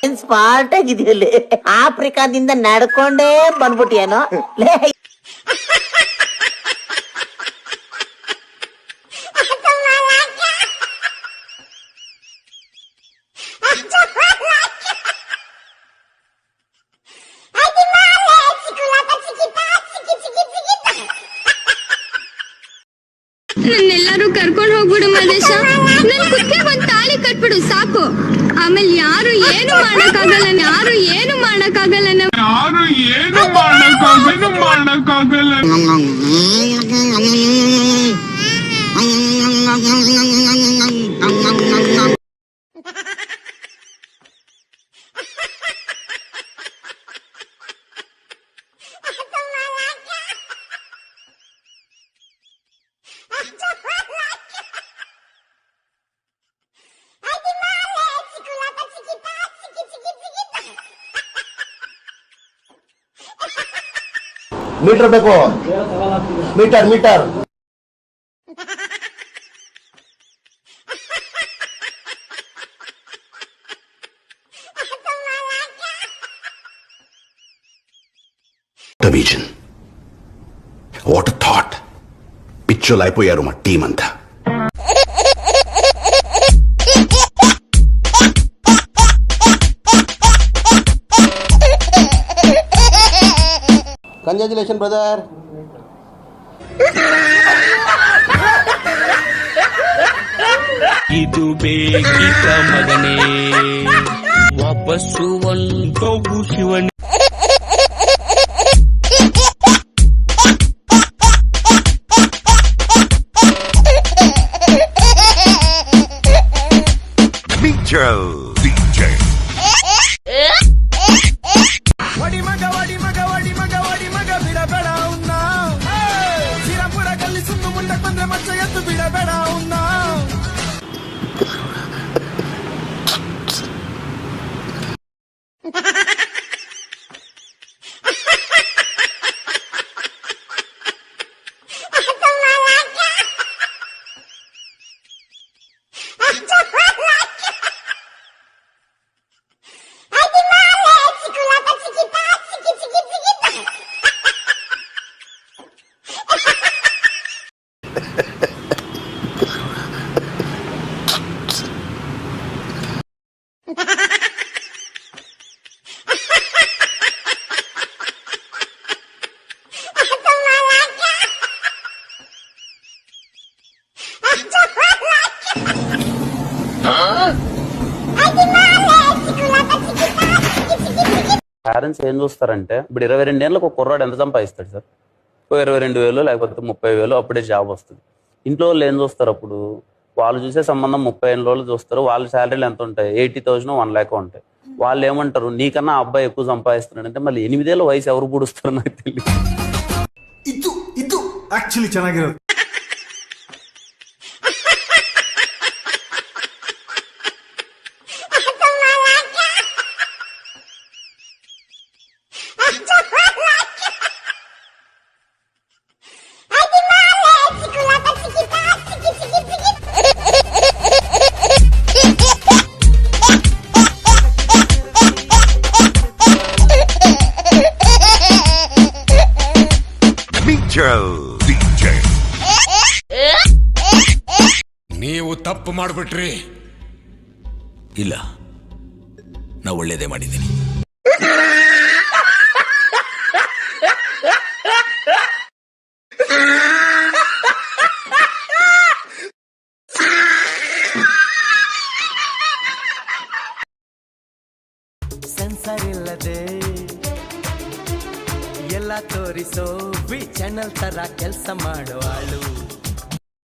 ಏನ್ ಸ್ಮಾರ್ಟ್ ಆಗಿದೆಯಲ್ಲಿ ಆಫ್ರಿಕಾದಿಂದ ನಡ್ಕೊಂಡೇ ಬಂದ್ಬಿಟ್ಟಿಯೇನೋ ಲೇ. ನನ್ನೆಲ್ಲರೂ ಕರ್ಕೊಂಡು ಹೋಗ್ಬಿಡು ಮಹೇಶ. ನನ್ ಕುತ್ತಿಗೆ ಒಂದ್ ತಾಳಿ ಕಟ್ಬಿಡು ಸಾಕು. ಆಮೇಲೆ ಯಾರು ಏನು ಮಾಡಕ್ಕಾಗಲ್ಲ. ಮೀಟರ್ ಬೇಕು, ಮೀಟರ್ విజన్. What thought. పిచ్చోలు అయిపోయారు మా టీం అంతా. Congratulation brother. ಇದು ಬೇಕಿತ ಮಗನೇ ವಾಪಸ್ಸು ಒಂದು ಶಿವನೇ. పేరెంట్స్ ఏం చూస్తారంటే ఇప్పుడు 22 ఏళ్ళకి ఒక కుర్రాడు ఎంత సంపాదిస్తాడు సార్? 22,000 లేకపోతే 30,000 అప్పుడే జాబ్ వస్తుంది. ఇంట్లో వాళ్ళు ఏం చూస్తారు? అప్పుడు వాళ్ళు చూసే సంబంధం 30 ఏళ్ళ వాళ్ళు చూస్తారు. వాళ్ళ శాలరీలు ఎంత ఉంటాయి? 80,000 1 lakh ఉంటాయి. వాళ్ళు ఏమంటారు, నీకన్నా అబ్బాయి ఎక్కువ సంపాదిస్తున్నాడు అంటే మళ్ళీ 8 ఏళ్ళ వయసు ఎవరు పూడుస్తారు నాకు తెలియదు. ಇದು ಆಕ್ಚುಲಿ ಚೆನ್ನಾಗಿರೋದು. ನೀವು ತಪ್ಪು ಮಾಡ್ಬಿಟ್ರಿ. ಇಲ್ಲ, ನಾ ಒಳ್ಳೇದೇ ಮಾಡಿದ್ದೀನಿ. ಸೆನ್ಸರ್ ಇಲ್ಲದೆ ಎಲ್ಲ ತೋರಿಸೋ ವಿ ಚಾನೆಲ್ ತರ ಕೆಲಸ ಮಾಡೋ ಆಳು.